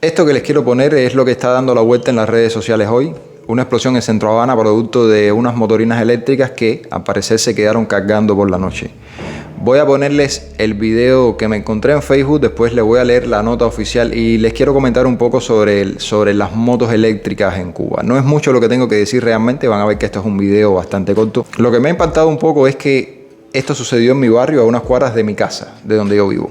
Esto que les quiero poner es lo que está dando la vuelta en las redes sociales hoy. Una explosión en Centro Habana producto de unas motorinas eléctricas que al parecer se quedaron cargando por la noche. Voy a ponerles el video que me encontré en Facebook, después les voy a leer la nota oficial y les quiero comentar un poco sobre las motos eléctricas en Cuba. No es mucho lo que tengo que decir realmente, van a ver que esto es un video bastante corto. Lo que me ha impactado un poco es que esto sucedió en mi barrio, a unas cuadras de mi casa, de donde yo vivo.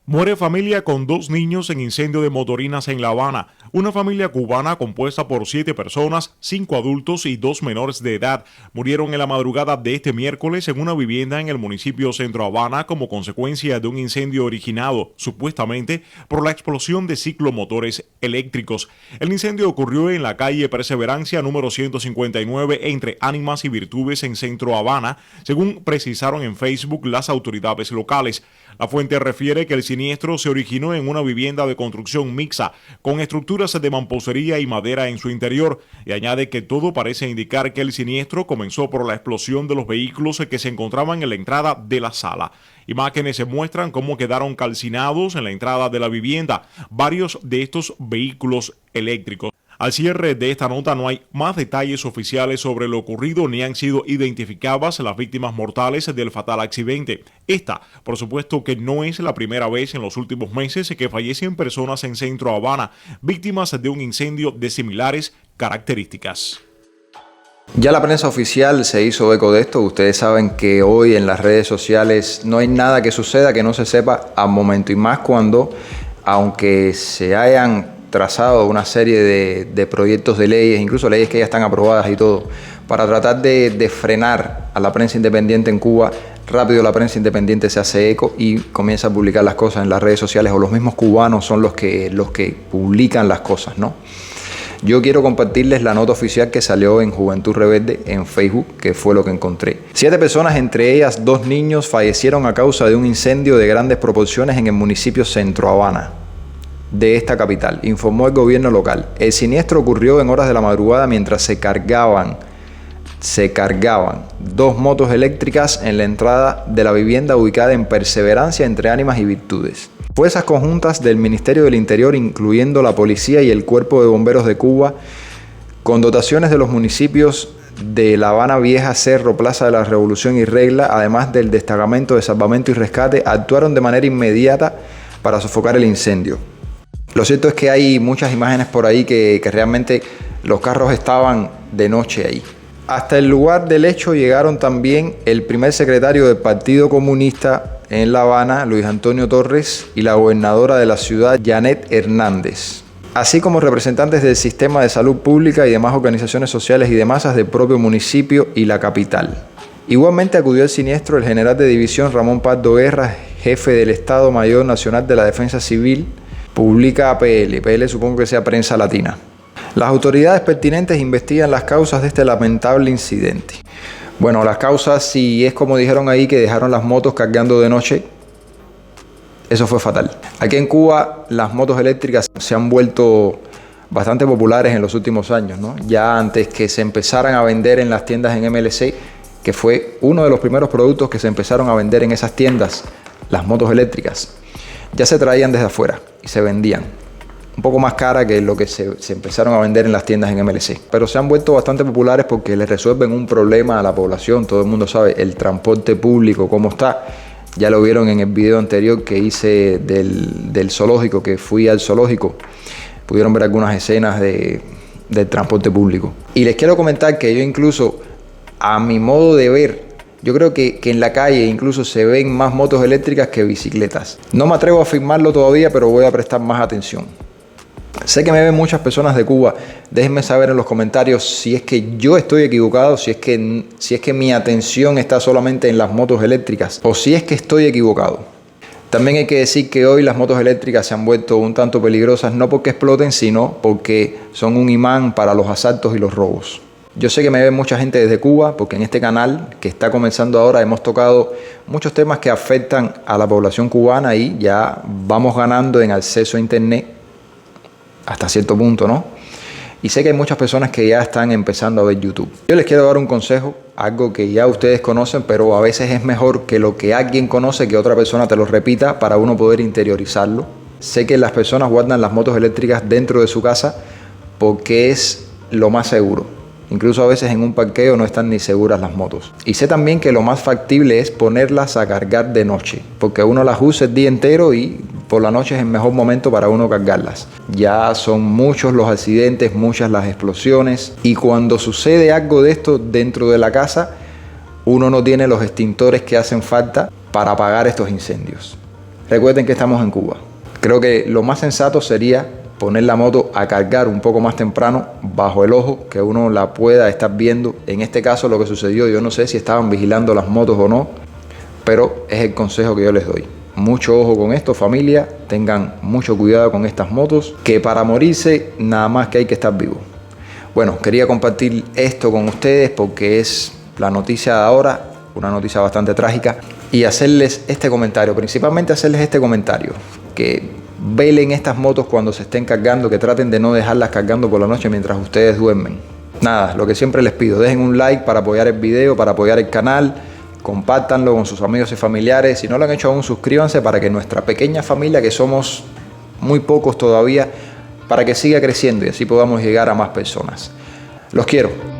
Muere familia con 2 niños en incendio de motorinas en La Habana. Una familia cubana compuesta por 7 personas, 5 adultos y 2 menores de edad, murieron en la madrugada de este miércoles en una vivienda en el municipio Centro Habana como consecuencia de un incendio originado, supuestamente, por la explosión de ciclomotores eléctricos. El incendio ocurrió en la calle Perseverancia número 159 entre Ánimas y Virtudes en Centro Habana, según precisaron en Facebook las autoridades locales. La fuente refiere que el siniestro se originó en una vivienda de construcción mixta, con estructuras de mampostería y madera en su interior, y añade que todo parece indicar que el siniestro comenzó por la explosión de los vehículos que se encontraban en la entrada de la sala. Imágenes se muestran cómo quedaron calcinados en la entrada de la vivienda varios de estos vehículos eléctricos. Al cierre de esta nota no hay más detalles oficiales sobre lo ocurrido ni han sido identificadas las víctimas mortales del fatal accidente. Esta, por supuesto que no es la primera vez en los últimos meses que fallecen personas en Centro Habana, víctimas de un incendio de similares características. Ya la prensa oficial se hizo eco de esto. Ustedes saben que hoy en las redes sociales no hay nada que suceda que no se sepa al momento, y más cuando, aunque se hayan trazado una serie de proyectos de leyes, incluso leyes que ya están aprobadas y todo, para tratar de frenar a la prensa independiente en Cuba, rápido la prensa independiente se hace eco y comienza a publicar las cosas en las redes sociales, o los mismos cubanos son los que publican las cosas, ¿no? Yo quiero compartirles la nota oficial que salió en Juventud Rebelde en Facebook, que fue lo que encontré. 7 personas, entre ellas 2 niños, fallecieron a causa de un incendio de grandes proporciones en el municipio Centro Habana de esta capital, informó el gobierno local. El siniestro ocurrió en horas de la madrugada mientras se cargaban 2 motos eléctricas en la entrada de la vivienda ubicada en Perseverancia entre Ánimas y Virtudes. Fuerzas conjuntas del Ministerio del Interior, incluyendo la policía y el Cuerpo de Bomberos de Cuba, con dotaciones de los municipios de La Habana Vieja, Cerro, Plaza de la Revolución y Regla, además del Destacamento de Salvamento y Rescate, actuaron de manera inmediata para sofocar el incendio. Lo cierto es que hay muchas imágenes por ahí que realmente los carros estaban de noche ahí. Hasta el lugar del hecho llegaron también el primer secretario del Partido Comunista en La Habana, Luis Antonio Torres, y la gobernadora de la ciudad, Janet Hernández, así como representantes del sistema de salud pública y demás organizaciones sociales y de masas del propio municipio y la capital. Igualmente acudió al siniestro el general de división Ramón Pardo Guerra, jefe del Estado Mayor Nacional de la Defensa Civil, publica APL, PL supongo que sea Prensa Latina. Las autoridades pertinentes investigan las causas de este lamentable incidente. Bueno, las causas, si es como dijeron ahí, que dejaron las motos cargando de noche, eso fue fatal. Aquí en Cuba las motos eléctricas se han vuelto bastante populares en los últimos años, ¿no? Ya antes que se empezaran a vender en las tiendas en MLC, que fue uno de los primeros productos que se empezaron a vender en esas tiendas, las motos eléctricas, ya se traían desde afuera y se vendían un poco más cara que lo que se empezaron a vender en las tiendas en MLC. Pero se han vuelto bastante populares porque les resuelven un problema a la población. Todo el mundo sabe el transporte público, cómo está. Ya lo vieron en el video anterior que hice del zoológico, que fui al zoológico. Pudieron ver algunas escenas del transporte público. Y les quiero comentar que yo incluso, a mi modo de ver, yo creo que en la calle incluso se ven más motos eléctricas que bicicletas. No me atrevo a afirmarlo todavía, pero voy a prestar más atención. Sé que me ven muchas personas de Cuba. Déjenme saber en los comentarios si es que yo estoy equivocado, si es que mi atención está solamente en las motos eléctricas o si es que estoy equivocado. También hay que decir que hoy las motos eléctricas se han vuelto un tanto peligrosas, no porque exploten, sino porque son un imán para los asaltos y los robos. Yo sé que me ve mucha gente desde Cuba, porque en este canal que está comenzando ahora hemos tocado muchos temas que afectan a la población cubana y ya vamos ganando en acceso a internet hasta cierto punto, ¿no? Y sé que hay muchas personas que ya están empezando a ver YouTube. Yo les quiero dar un consejo, algo que ya ustedes conocen, pero a veces es mejor que lo que alguien conoce, que otra persona te lo repita para uno poder interiorizarlo. Sé que las personas guardan las motos eléctricas dentro de su casa porque es lo más seguro. Incluso a veces en un parqueo no están ni seguras las motos. Y sé también que lo más factible es ponerlas a cargar de noche, porque uno las usa el día entero y por la noche es el mejor momento para uno cargarlas. Ya son muchos los accidentes, muchas las explosiones, y cuando sucede algo de esto dentro de la casa, uno no tiene los extintores que hacen falta para apagar estos incendios. Recuerden que estamos en Cuba. Creo que lo más sensato sería poner la moto a cargar un poco más temprano bajo el ojo, que uno la pueda estar viendo. En este caso lo que sucedió, yo no sé si estaban vigilando las motos o no, pero es el consejo que yo les doy. Mucho ojo con esto, familia, tengan mucho cuidado con estas motos, que para morirse nada más que hay que estar vivo. Bueno, quería compartir esto con ustedes porque es la noticia de ahora, una noticia bastante trágica, y hacerles este comentario, principalmente hacerles este comentario, que velen estas motos cuando se estén cargando, que traten de no dejarlas cargando por la noche mientras ustedes duermen. Nada, lo que siempre les pido, dejen un like para apoyar el video, para apoyar el canal, compártanlo con sus amigos y familiares. Si no lo han hecho aún, suscríbanse para que nuestra pequeña familia, que somos muy pocos todavía, para que siga creciendo y así podamos llegar a más personas. Los quiero.